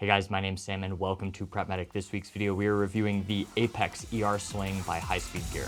Hey guys, my name's Sam and welcome to Prep Medic. This week's video, we are reviewing the Apex ER Sling by High Speed Gear.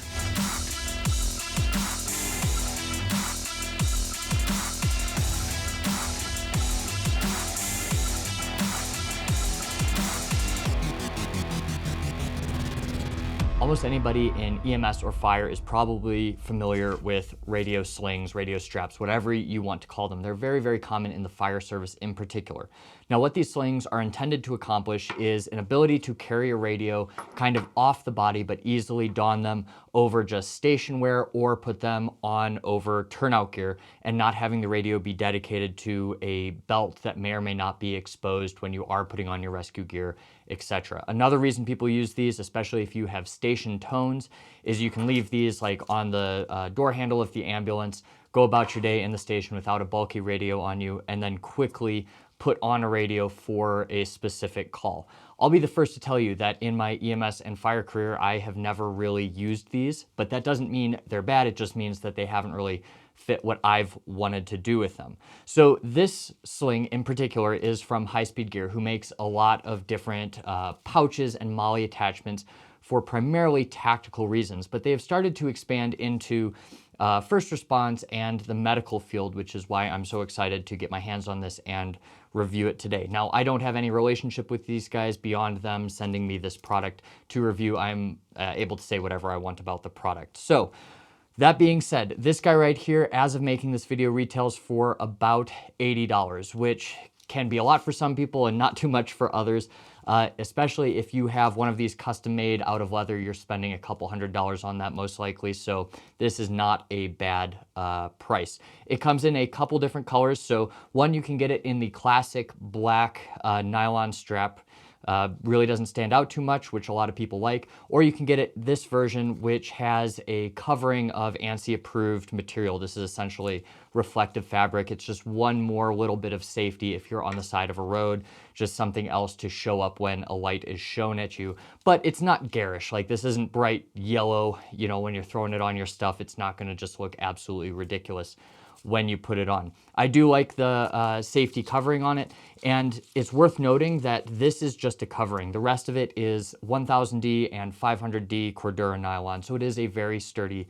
Almost anybody in EMS or fire is probably familiar with radio slings, radio straps, whatever you want to call them. They're very, very common in the fire service in particular. Now, what these slings are intended to accomplish is an ability to carry a radio kind of off the body, but easily don them over just station wear or put them on over turnout gear and not having the radio be dedicated to a belt that may or may not be exposed when you are putting on your rescue gear, etc. Another reason people use these, especially if you have station tones, is you can leave these like on the door handle of the ambulance, go about your day in the station without a bulky radio on you, and then quickly put on a radio for a specific call. I'll be the first to tell you that in my EMS and fire career, I have never really used these, but that doesn't mean they're bad. It just means that they haven't really fit what I've wanted to do with them. So this sling in particular is from High Speed Gear, who makes a lot of different pouches and MOLLE attachments for primarily tactical reasons, but they have started to expand into first response and the medical field, which is why I'm so excited to get my hands on this and review it today. Now, I don't have any relationship with these guys beyond them sending me this product to review. I'm able to say whatever I want about the product. So that being said, this guy right here, as of making this video, retails for about $80, which can be a lot for some people and not too much for others, especially if you have one of these custom made out of leather. You're spending a couple $100s on that most likely, so this is not a bad price. It comes in a couple different colors. So one, you can get it in the classic black nylon strap. Really doesn't stand out too much, which a lot of people like, or you can get it this version, which has a covering of ANSI approved material. This is essentially reflective fabric. It's just one more little bit of safety if you're on the side of a road, just something else to show up when a light is shown at you. But it's not garish. Like, this isn't bright yellow, you know, when you're throwing it on your stuff. It's not going to just look absolutely ridiculous when you put it on. I do like the safety covering on it, and it's worth noting that this is just a covering. The rest of it is 1000D and 500D Cordura nylon, so it is a very sturdy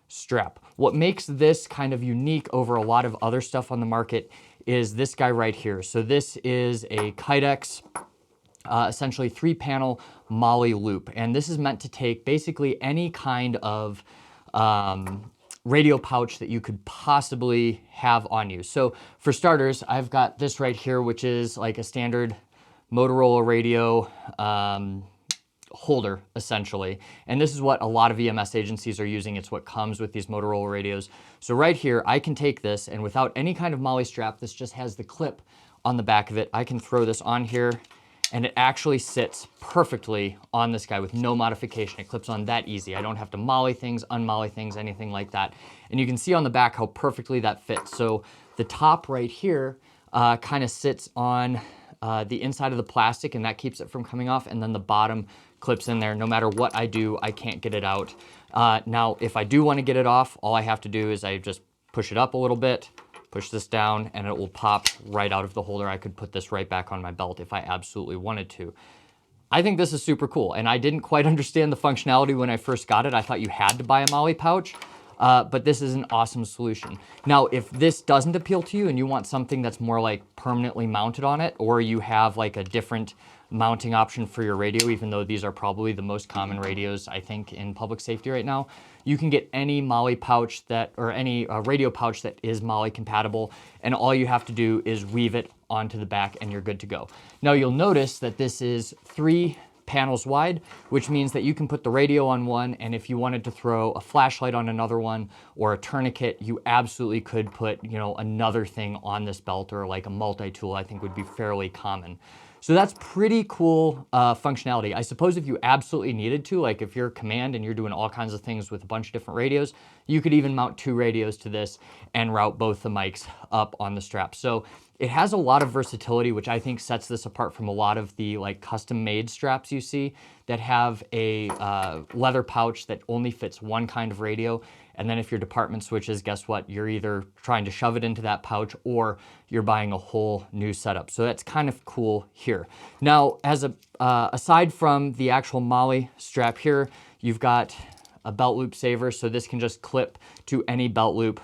strap. What makes this kind of unique over a lot of other stuff on the market is this guy right here. So this is a Kydex, essentially 3-panel MOLLE loop, and this is meant to take basically any kind of radio pouch that you could possibly have on you. So for starters, I've got this right here, which is like a standard Motorola radio holder, essentially. And this is what a lot of EMS agencies are using. It's what comes with these Motorola radios. So right here, I can take this, and without any kind of MOLLE strap, this just has the clip on the back of it. I can throw this on here, and it actually sits perfectly on this guy with no modification. It clips on that easy. I don't have to MOLLE things, unMOLLE things, anything like that. And you can see on the back how perfectly that fits. So the top right here kind of sits on the inside of the plastic, and that keeps it from coming off. And then the bottom clips in there. No matter what I do, I can't get it out. Now, if I do want to get it off, all I have to do is I just push it up a little bit, push this down, and it will pop right out of the holder. I could put this right back on my belt if I absolutely wanted to. I think this is super cool, and I didn't quite understand the functionality when I first got it. I thought you had to buy a MOLLE pouch, but this is an awesome solution. Now, if this doesn't appeal to you and you want something that's more like permanently mounted on it, or you have like a different mounting option for your radio, even though these are probably the most common radios, I think, in public safety right now, you can get any MOLLE pouch that, or any radio pouch that is MOLLE compatible, and all you have to do is weave it onto the back and you're good to go. Now, you'll notice that this is 3 panels wide, which means that you can put the radio on one, and if you wanted to throw a flashlight on another one or a tourniquet, you absolutely could put, you know, another thing on this belt, or like a multi-tool, I think would be fairly common. So that's pretty cool functionality. I suppose if you absolutely needed to, like if you're command and you're doing all kinds of things with a bunch of different radios, you could even mount 2 radios to this and route both the mics up on the strap. So it has a lot of versatility, which I think sets this apart from a lot of the like custom made straps you see that have a leather pouch that only fits one kind of radio. And then if your department switches, guess what? You're either trying to shove it into that pouch or you're buying a whole new setup. So that's kind of cool here. Now, as aside from the actual MOLLE strap here, you've got a belt loop saver. So this can just clip to any belt loop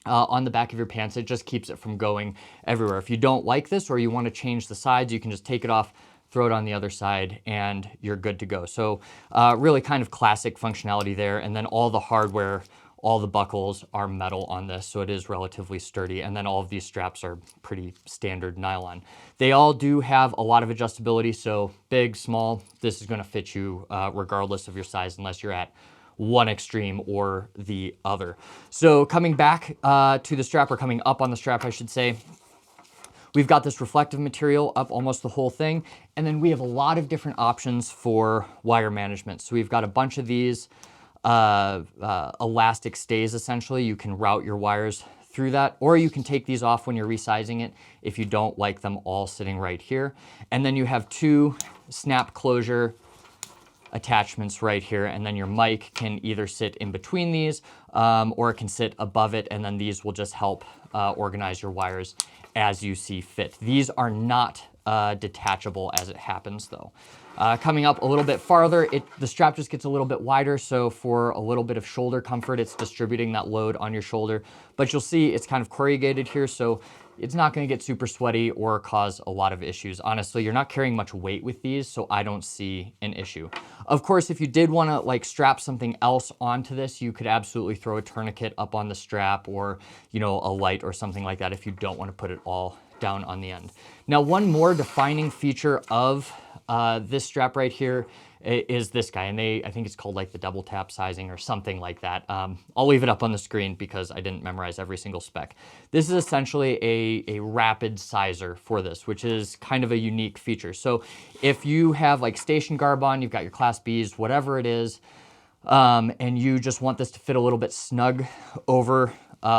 on the back of your pants. It just keeps it from going everywhere. If you don't like this or you want to change the sides, you can just take it off, throw it on the other side, and you're good to go. So really kind of classic functionality there. And then all the hardware, all the buckles are metal on this, so it is relatively sturdy. And then all of these straps are pretty standard nylon. They all do have a lot of adjustability, so big, small, this is gonna fit you regardless of your size, unless you're at one extreme or the other. So coming back to the strap, or coming up on the strap, I should say, we've got this reflective material up almost the whole thing. And then we have a lot of different options for wire management. So we've got a bunch of these elastic stays, essentially. You can route your wires through that, or you can take these off when you're resizing it if you don't like them all sitting right here. And then you have two snap closure attachments right here, and then your mic can either sit in between these or it can sit above it, and then these will just help organize your wires as you see fit. These are not detachable as it happens though. Coming up a little bit farther, the strap just gets a little bit wider, so for a little bit of shoulder comfort, it's distributing that load on your shoulder. But you'll see it's kind of corrugated here, so it's not going to get super sweaty or cause a lot of issues. Honestly, you're not carrying much weight with these, so I don't see an issue. Of course, if you did want to like strap something else onto this, you could absolutely throw a tourniquet up on the strap, or, you know, a light or something like that if you don't want to put it all down on the end. Now, one more defining feature of this strap right here is this guy, and I think it's called like the double tap sizing or something like that. I'll leave it up on the screen because I didn't memorize every single spec. This is essentially a rapid sizer for this, which is kind of a unique feature. So if you have like station garb on, you've got your Class Bs, whatever it is, and you just want this to fit a little bit snug over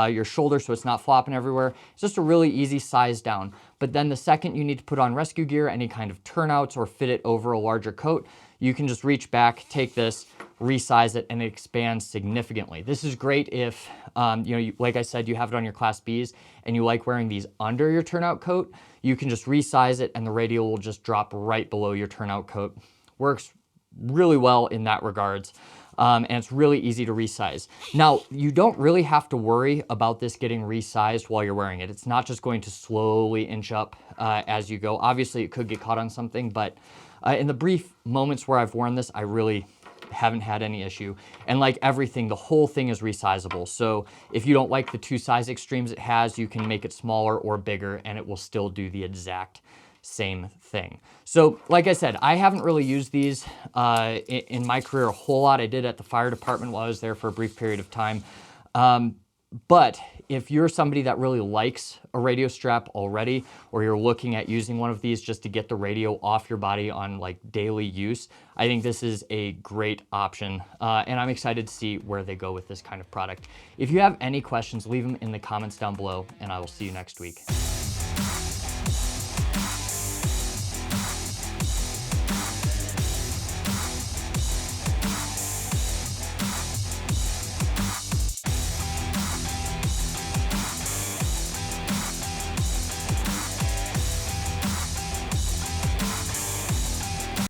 your shoulder so it's not flopping everywhere, it's just a really easy size down. But then the second you need to put on rescue gear, any kind of turnouts, or fit it over a larger coat, you can just reach back, take this, resize it, and it expands significantly. This is great if, like I said, you have it on your Class Bs and you like wearing these under your turnout coat. You can just resize it and the radial will just drop right below your turnout coat. Works really well in that regards. And it's really easy to resize. Now, you don't really have to worry about this getting resized while you're wearing it. It's not just going to slowly inch up as you go. Obviously, it could get caught on something, but in the brief moments where I've worn this, I really haven't had any issue. And like everything, the whole thing is resizable. So if you don't like the two size extremes it has, you can make it smaller or bigger and it will still do the exact same thing. So like I said, I haven't really used these in my career a whole lot. I did at the fire department while I was there for a brief period of time. But if you're somebody that really likes a radio strap already, or you're looking at using one of these just to get the radio off your body on like daily use, I think this is a great option. And I'm excited to see where they go with this kind of product. If you have any questions, leave them in the comments down below, and I will see you next week.